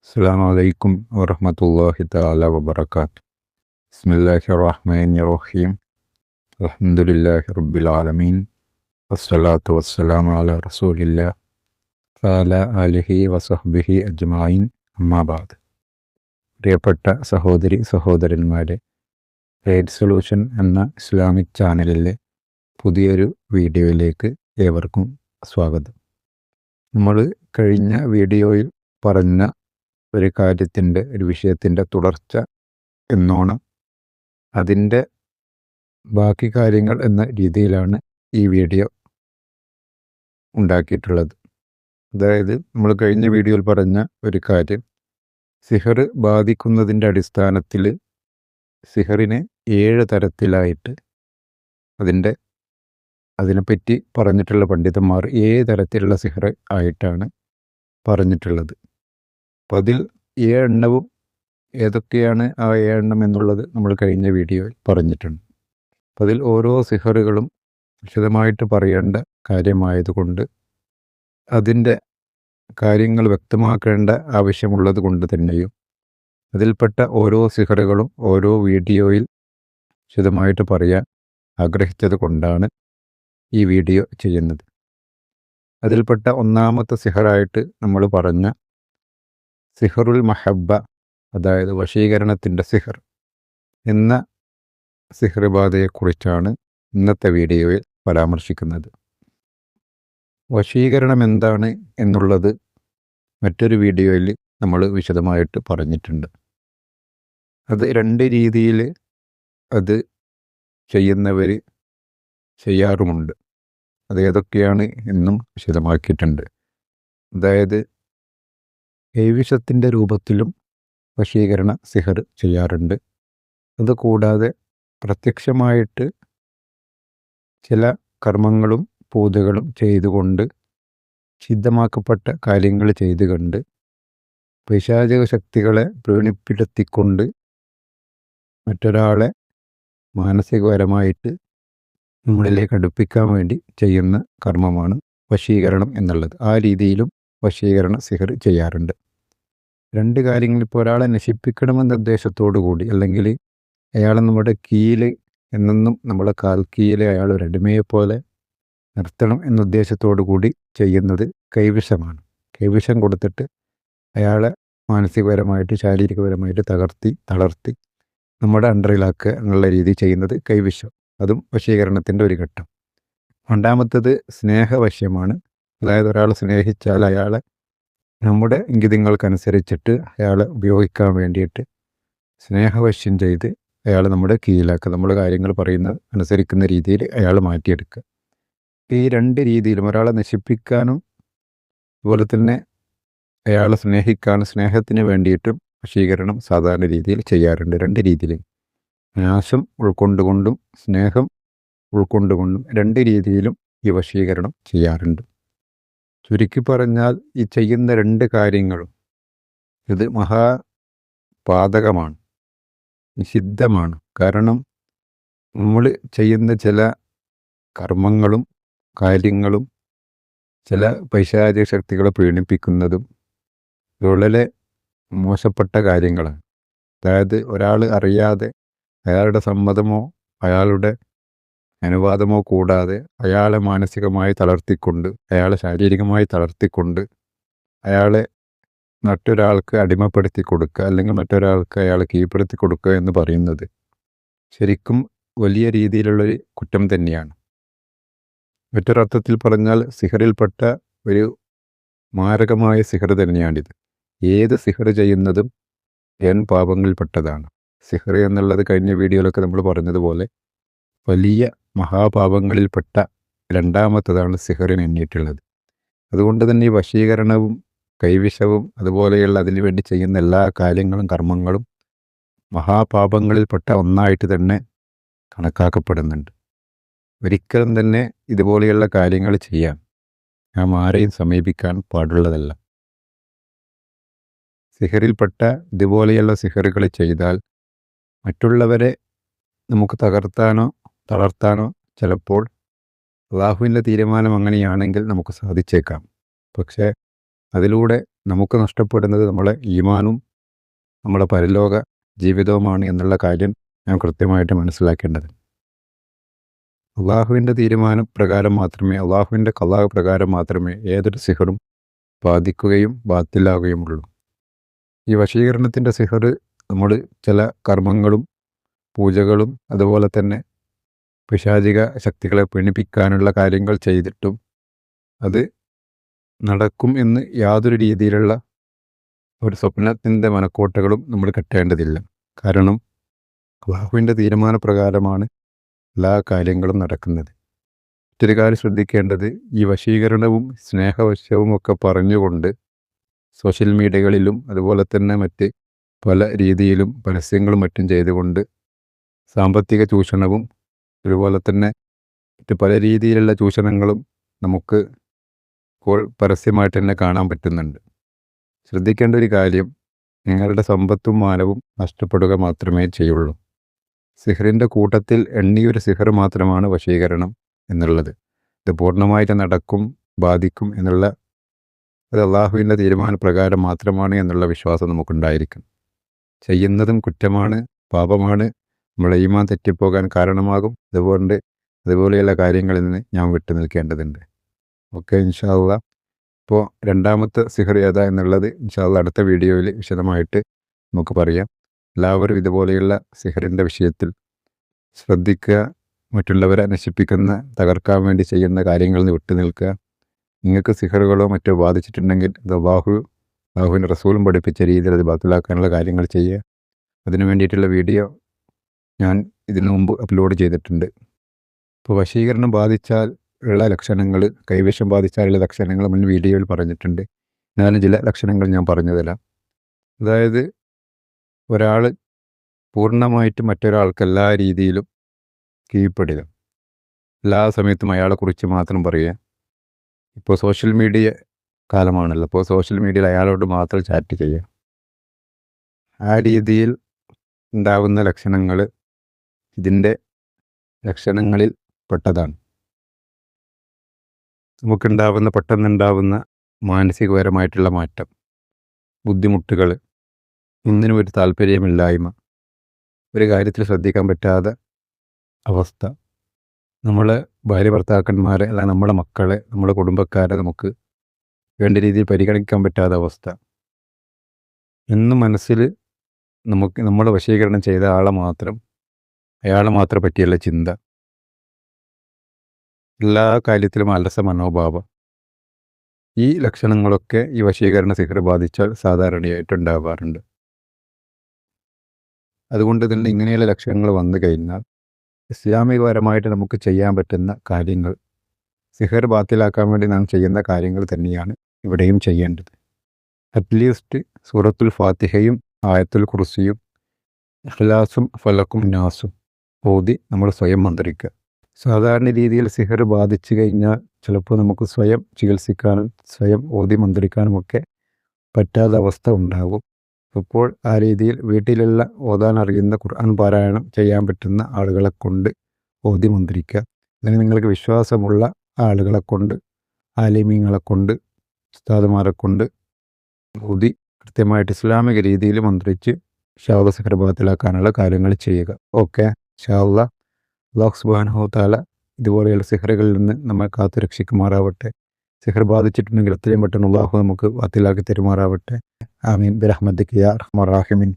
السلام عليكم ورحمة الله تعالى وبركاته. بسم الله الرحمن الرحيم. الحمد لله رب العالمين والصلاة والسلام على رسول الله وعلى آله وصحبه أجمعين أما بعد. പ്രിയപ്പെട്ട സഹോദരി സഹോദരന്മാരെ, എയ്ഡ് സൊല്യൂഷൻ എന്ന ഇസ്ലാമിക് ചാനലിലെ പുതിയൊരു വീഡിയോയിലേക്ക് ഏവർക്കും സ്വാഗതം. നമ്മൾ കഴിഞ്ഞ വീഡിയോയിൽ പറഞ്ഞ ഒരു കാര്യത്തിൻ്റെ ഒരു വിഷയത്തിൻ്റെ തുടർച്ച എന്നോണം അതിൻ്റെ ബാക്കി കാര്യങ്ങൾ എന്ന രീതിയിലാണ് ഈ വീഡിയോ ഉണ്ടാക്കിയിട്ടുള്ളത്. അതായത് നമ്മൾ കഴിഞ്ഞ വീഡിയോയിൽ പറഞ്ഞ ഒരു കാര്യം, സിഹർ ബാധിക്കുന്നതിൻ്റെ അടിസ്ഥാനത്തിൽ സിഹറിനെ 7 തരത്തിലായിട്ട് അതിനെപ്പറ്റി പറഞ്ഞിട്ടുള്ള പണ്ഡിതന്മാർ 7 തരത്തിലുള്ള സിഹർ ആയിട്ടാണ് പറഞ്ഞിട്ടുള്ളത്. അപ്പം അതിൽ 7 എണ്ണവും ഏതൊക്കെയാണ് ആ 7 എണ്ണം എന്നുള്ളത് നമ്മൾ കഴിഞ്ഞ വീഡിയോയിൽ പറഞ്ഞിട്ടുണ്ട്. അപ്പം അതിൽ ഓരോ സിഹറുകളും വിശദമായിട്ട് പറയേണ്ട കാര്യമായതുകൊണ്ട് അതിൻ്റെ കാര്യങ്ങൾ വ്യക്തമാക്കേണ്ട ആവശ്യമുള്ളത് കൊണ്ട് തന്നെയും അതിൽപ്പെട്ട ഓരോ സിഹറുകളും ഓരോ വീഡിയോയിൽ വിശദമായിട്ട് പറയാൻ ആഗ്രഹിച്ചത് കൊണ്ടാണ് ഈ വീഡിയോ ചെയ്യുന്നത്. അതിൽപ്പെട്ട ഒന്നാമത്തെ സിഹറായിട്ട് നമ്മൾ പറഞ്ഞ സിഹറുൽ മഹബ്ബ, അതായത് വശീകരണത്തിൻ്റെ സിഹർ എന്ന സിഹർ ബാധയെക്കുറിച്ചാണ് ഇന്നത്തെ വീഡിയോയിൽ പരാമർശിക്കുന്നത്. വശീകരണം എന്താണ് എന്നുള്ളത് മറ്റൊരു വീഡിയോയിൽ നമ്മൾ വിശദമായിട്ട് പറഞ്ഞിട്ടുണ്ട്. അത് 2 രീതിയിൽ അത് ചെയ്യുന്നവർ ചെയ്യാറുമുണ്ട്. അത് ഏതൊക്കെയാണ് എന്നും വിശദമാക്കിയിട്ടുണ്ട്. അതായത് കൈവിഷത്തിൻ്റെ രൂപത്തിലും വശീകരണ സിഹർ ചെയ്യാറുണ്ട്. അതുകൂടാതെ പ്രത്യക്ഷമായിട്ട് ചില കർമ്മങ്ങളും പൂജകളും ചെയ്തുകൊണ്ട് സിദ്ധമാക്കപ്പെട്ട കാര്യങ്ങൾ ചെയ്തുകൊണ്ട് പൈശാചിക ശക്തികളെ പ്രീണിപ്പെടുത്തിക്കൊണ്ട് മറ്റൊരാളെ മാനസികപരമായിട്ട് നമ്മളിലേക്ക് അടുപ്പിക്കാൻ വേണ്ടി ചെയ്യുന്ന കർമ്മമാണ് വശീകരണം എന്നുള്ളത്. ആ രീതിയിലും വശീകരണ സിഹർ ചെയ്യാറുണ്ട്. 2 കാര്യങ്ങൾ, ഇപ്പോൾ ഒരാളെ നശിപ്പിക്കണമെന്ന ഉദ്ദേശത്തോടു കൂടി, അല്ലെങ്കിൽ അയാളെ നമ്മുടെ കീഴിൽ എന്നെന്നും നമ്മുടെ കാൽ കീഴിൽ അയാൾ ഒരു അടിമയെപ്പോലെ നിർത്തണം എന്ന ഉദ്ദേശത്തോടു കൂടി ചെയ്യുന്നത് കൈവിഷമാണ്. കൈവിഷം കൊടുത്തിട്ട് അയാളെ മാനസികപരമായിട്ട് ശാരീരികപരമായിട്ട് തളർത്തി നമ്മുടെ അണ്ടറിലാക്കുക എന്നുള്ള രീതി ചെയ്യുന്നത് കൈവിഷം. അതും വശീകരണത്തിൻ്റെ ഒരു ഘട്ടം. രണ്ടാമത്തത് സ്നേഹവശ്യമാണ്. അതായത് ഒരാൾ സ്നേഹിച്ചാൽ അയാളെ നമ്മുടെ ഇംഗിതങ്ങൾക്കനുസരിച്ചിട്ട് അയാളെ ഉപയോഗിക്കാൻ വേണ്ടിയിട്ട് സ്നേഹവശ്യം ചെയ്ത് അയാൾ നമ്മുടെ കീഴിലാക്കുക, നമ്മൾ കാര്യങ്ങൾ പറയുന്ന അനുസരിക്കുന്ന രീതിയിൽ അയാൾ മാറ്റിയെടുക്കുക. ഈ 2 രീതിയിലും ഒരാളെ നശിപ്പിക്കാനും അതുപോലെ തന്നെ അയാളെ സ്നേഹിക്കാനും സ്നേഹത്തിന് വേണ്ടിയിട്ടും വശീകരണം സാധാരണ രീതിയിൽ ചെയ്യാറുണ്ട്. 2 രീതിയിൽ, നാശം ഉൾക്കൊണ്ടുകൊണ്ടും സ്നേഹം ഉൾക്കൊണ്ടുകൊണ്ടും 2 രീതിയിലും ഈ വശീകരണം ചെയ്യാറുണ്ട്. ചുരുക്കി പറഞ്ഞാൽ ഈ ചെയ്യുന്ന 2 കാര്യങ്ങളും ഇത് മഹാപാതകമാണ്, നിഷിദ്ധമാണ്. കാരണം നമ്മൾ ചെയ്യുന്ന ചില കർമ്മങ്ങളും കാര്യങ്ങളും ചില പൈശാചിക ശക്തികളെ പ്രീണിപ്പിക്കുന്നതും വളരെ മോശപ്പെട്ട കാര്യങ്ങളാണ്. അതായത് ഒരാൾ അറിയാതെ അയാളുടെ സമ്മതമോ അയാളുടെ അനുവാദമോ കൂടാതെ അയാളെ മാനസികമായി തളർത്തിക്കൊണ്ട് അയാളെ ശാരീരികമായി തളർത്തിക്കൊണ്ട് അയാളെ മറ്റൊരാൾക്ക് അടിമപ്പെടുത്തി കൊടുക്കുക, അല്ലെങ്കിൽ മറ്റൊരാൾക്ക് അയാളെ കീഴ്പ്പെടുത്തി കൊടുക്കുക എന്ന് പറയുന്നത് ശരിക്കും വലിയ രീതിയിലുള്ളൊരു കുറ്റം തന്നെയാണ്. മറ്റൊരർത്ഥത്തിൽ പറഞ്ഞാൽ സിഹറിൽപ്പെട്ട ഒരു മാരകമായ സിഹർ തന്നെയാണിത്. ഏത് സിഹർ ചെയ്യുന്നതും പാപങ്ങളിൽപ്പെട്ടതാണ്. സിഹർ എന്നുള്ളത് കഴിഞ്ഞ വീഡിയോയിലൊക്കെ നമ്മൾ പറഞ്ഞതുപോലെ വലിയ മഹാപാപങ്ങളിൽപ്പെട്ട 2ാമത്തതാണ് സിഹറിന് എണ്ണിയിട്ടുള്ളത്. അതുകൊണ്ട് തന്നെ ഈ വശീകരണവും കൈവിഷവും അതുപോലെയുള്ള അതിനു വേണ്ടി ചെയ്യുന്ന എല്ലാ കാര്യങ്ങളും കർമ്മങ്ങളും മഹാപാപങ്ങളിൽപ്പെട്ട ഒന്നായിട്ട് തന്നെ കണക്കാക്കപ്പെടുന്നുണ്ട്. ഒരിക്കലും തന്നെ ഇതുപോലെയുള്ള കാര്യങ്ങൾ ചെയ്യാൻ നാം ആരെയും സമീപിക്കാൻ പാടുള്ളതല്ല. സിഹറിൽപ്പെട്ട ഇതുപോലെയുള്ള സിഹറുകൾ ചെയ്താൽ മറ്റുള്ളവരെ നമുക്ക് തകർത്താനോ തളർത്താനോ ചിലപ്പോൾ അല്ലാഹുവിൻ്റെ തീരുമാനം അങ്ങനെയാണെങ്കിൽ നമുക്ക് സാധിച്ചേക്കാം. പക്ഷേ അതിലൂടെ നമുക്ക് നഷ്ടപ്പെടുന്നത് നമ്മളെ ഈമാനും നമ്മുടെ പരലോക ജീവിതവുമാണ് എന്നുള്ള കാര്യം നാം കൃത്യമായിട്ട് മനസ്സിലാക്കേണ്ടത്. അള്ളാഹുവിൻ്റെ തീരുമാനം പ്രകാരം മാത്രമേ, അള്ളാഹുവിൻ്റെ ഖലാ പ്രകാരം മാത്രമേ ഏതൊരു സിഹറും ബാധിക്കുകയും ബാത്തിലാകുകയുമുള്ളൂ. ഈ വശീകരണത്തിൻ്റെ സിഹർ നമ്മൾ ചില കർമ്മങ്ങളും പൂജകളും അതുപോലെ തന്നെ പിശാചിക ശക്തികളെ പിണിപ്പിക്കാനുള്ള കാര്യങ്ങൾ ചെയ്തിട്ടും അത് നടക്കും എന്ന് യാതൊരു രീതിയിലുള്ള ഒരു സ്വപ്നത്തിൻ്റെ മനക്കോട്ടകളും നമ്മൾ കെട്ടേണ്ടതില്ല. കാരണം അള്ളാഹുവിൻ്റെ തീരുമാനപ്രകാരമാണ് എല്ലാ കാര്യങ്ങളും നടക്കുന്നത്. മറ്റൊരു കാര്യം ശ്രദ്ധിക്കേണ്ടത്, ഈ വശീകരണവും സ്നേഹവശവും ഒക്കെ പറഞ്ഞുകൊണ്ട് സോഷ്യൽ മീഡിയകളിലും അതുപോലെ തന്നെ മറ്റ് പല രീതിയിലും പരസ്യങ്ങളും മറ്റും ചെയ്തുകൊണ്ട് സാമ്പത്തിക ചൂഷണവും അതുപോലെ തന്നെ മറ്റ് പല രീതിയിലുള്ള ചൂഷണങ്ങളും നമുക്ക് ഇപ്പോൾ പരസ്യമായിട്ട് തന്നെ കാണാൻ പറ്റുന്നുണ്ട്. ശ്രദ്ധിക്കേണ്ട ഒരു കാര്യം, നിങ്ങളുടെ സമ്പത്തും മാനവും നഷ്ടപ്പെടുക മാത്രമേ ചെയ്യുള്ളൂ. സിഹറിൻ്റെ കൂട്ടത്തിൽ എണ്ണിയൊരു സിഹർ മാത്രമാണ് വശീകരണം എന്നുള്ളത്. ഇത് പൂർണ്ണമായിട്ട് നടക്കും, ബാധിക്കും എന്നുള്ള അത് അള്ളാഹുവിൻ്റെ തീരുമാനപ്രകാരം മാത്രമാണ് എന്നുള്ള വിശ്വാസം നമുക്കുണ്ടായിരിക്കും. ചെയ്യുന്നതും കുറ്റമാണ്, പാപമാണ്, നമ്മളെ ഈമാൻ തെറ്റിപ്പോകാൻ കാരണമാകും. അതുപോലെയുള്ള കാര്യങ്ങളിൽ നിന്ന് ഞാൻ വിട്ടു നിൽക്കേണ്ടതുണ്ട്. ഓക്കെ, ഇൻഷാ അള്ളാ. ഇപ്പോൾ രണ്ടാമത്തെ സിഹർ ഏതാ എന്നുള്ളത് ഇൻഷാ അള്ളാ അടുത്ത വീഡിയോയിൽ വിശദമായിട്ട് നമുക്ക് പറയാം. എല്ലാവരും ഇതുപോലെയുള്ള സിഹറിൻ്റെ വിഷയത്തിൽ ശ്രദ്ധിക്കുക. മറ്റുള്ളവരെ നശിപ്പിക്കുന്ന, തകർക്കാൻ വേണ്ടി ചെയ്യുന്ന കാര്യങ്ങളിൽ നിന്ന് വിട്ടു നിൽക്കുക. നിങ്ങൾക്ക് സിഹറുകളോ മറ്റോ ബാധിച്ചിട്ടുണ്ടെങ്കിൽ അത് അള്ളാഹുവിൻ്റെ റസൂലും പഠിപ്പിച്ച രീതിയിൽ അത് ബാത്തിലാക്കാനുള്ള കാര്യങ്ങൾ ചെയ്യുക. അതിനു വേണ്ടിയിട്ടുള്ള വീഡിയോ ഞാൻ ഇതിനു മുമ്പ് അപ്ലോഡ് ചെയ്തിട്ടുണ്ട്. ഇപ്പോൾ വശീകരണം ബാധിച്ചാൽ ഉള്ള ലക്ഷണങ്ങൾ, കൈവശം ബാധിച്ചാലുള്ള ലക്ഷണങ്ങൾ മുൻ വീഡിയോയിൽ പറഞ്ഞിട്ടുണ്ട്. എന്നാലും ചില ലക്ഷണങ്ങൾ ഞാൻ പറഞ്ഞു തരാം. അതായത് ഒരാൾ പൂർണ്ണമായിട്ട് മറ്റൊരാൾക്ക് എല്ലാ രീതിയിലും കീഴ്പ്പെടുക, എല്ലാ സമയത്തും അയാളെക്കുറിച്ച് മാത്രം പറയുക. ഇപ്പോൾ സോഷ്യൽ മീഡിയ കാലമാണല്ലോ, അപ്പോൾ സോഷ്യൽ മീഡിയയിൽ അയാളോട് മാത്രം ചാറ്റ് ചെയ്യുക. ആ രീതിയിൽ ഉണ്ടാകുന്ന ലക്ഷണങ്ങൾ ഇതിൻ്റെ ലക്ഷണങ്ങളിൽ പെട്ടതാണ്. നമുക്കുണ്ടാവുന്ന പെട്ടെന്നുണ്ടാവുന്ന മാനസികപരമായിട്ടുള്ള മാറ്റം, ബുദ്ധിമുട്ടുകൾ, ഒന്നിനും ഒരു താല്പര്യമില്ലായ്മ, ഒരു കാര്യത്തിൽ ശ്രദ്ധിക്കാൻ പറ്റാത്ത അവസ്ഥ, നമ്മളെ ഭാര്യ ഭർത്താക്കന്മാരെ അല്ല നമ്മുടെ മക്കളെ, നമ്മുടെ കുടുംബക്കാരെ നമുക്ക് വേണ്ട രീതിയിൽ പരിഗണിക്കാൻ പറ്റാത്ത അവസ്ഥ, എന്നും മനസ്സിൽ നമുക്ക് നമ്മൾ വശീകരണം ചെയ്ത അയാളെ മാത്രം പറ്റിയുള്ള ചിന്ത, എല്ലാ കാര്യത്തിലും അലസ മനോഭാവം. ഈ ലക്ഷണങ്ങളൊക്കെ ഈ വശീകരണ സിഹർ ബാധിച്ചാൽ സാധാരണയായിട്ടുണ്ടാവാറുണ്ട്. അതുകൊണ്ട് തന്നെ ഇങ്ങനെയുള്ള ലക്ഷണങ്ങൾ വന്നു കഴിഞ്ഞാൽ ഇസ്ലാമികപരമായിട്ട് നമുക്ക് ചെയ്യാൻ പറ്റുന്ന കാര്യങ്ങൾ, സിഹർ ബാത്തിലാക്കാൻ വേണ്ടി നാം ചെയ്യുന്ന കാര്യങ്ങൾ തന്നെയാണ് ഇവിടെയും ചെയ്യേണ്ടത്. അറ്റ്ലീസ്റ്റ് സൂറത്തുൽ ഫാത്തിഹയും ആയത്തുൽ കുർസിയും ഇഖ്ലാസും ഫലക്കും നാസും ഓതി നമ്മൾ സ്വയം മന്ത്രിക്കുക. സാധാരണ രീതിയിൽ സിഹർ ബാധിച്ചു കഴിഞ്ഞാൽ ചിലപ്പോൾ നമുക്ക് സ്വയം ചികിത്സിക്കാനും സ്വയം ഓതി മന്ത്രിക്കാനും ഒക്കെ പറ്റാത്ത അവസ്ഥ ഉണ്ടാകും. അപ്പോൾ ആ രീതിയിൽ വീട്ടിലുള്ള ഓതാൻ അറിയുന്ന ഖുർആൻ പാരായണം ചെയ്യാൻ പറ്റുന്ന ആളുകളെ കൊണ്ട് ഓതി മന്ത്രിക്കുക. അല്ലെങ്കിൽ നിങ്ങൾക്ക് വിശ്വാസമുള്ള ആളുകളെ കൊണ്ട്, ആലിമീങ്ങളെ കൊണ്ട്, ഉസ്താദുമാരെ കൊണ്ട് ഓതി കൃത്യമായിട്ട് ഇസ്ലാമിക രീതിയിൽ മന്ത്രിച്ച് സിഹർ ബാത്തിലാക്കാനുള്ള കാര്യങ്ങൾ ചെയ്യുക. ഓക്കെ, ഇൻഷാ അല്ലാഹ്. അല്ലാഹു സുബ്ഹാനഹു വ തആല ഇതുപോലെയുള്ള സിഹറുകളിൽ നിന്ന് നമ്മെ കാത്തു രക്ഷിക്കുമാറാവട്ടെ. സിഹർ ബാധിച്ചിട്ടുണ്ടെങ്കിൽ എത്രയും പെട്ടെന്ന് അല്ലാഹു നമുക്ക് ബാത്തിലാക്കി തരുമാറാവട്ടെ. ആമീൻ ബിറഹ്മതിക യാ അർഹമർ റഹീമീൻ.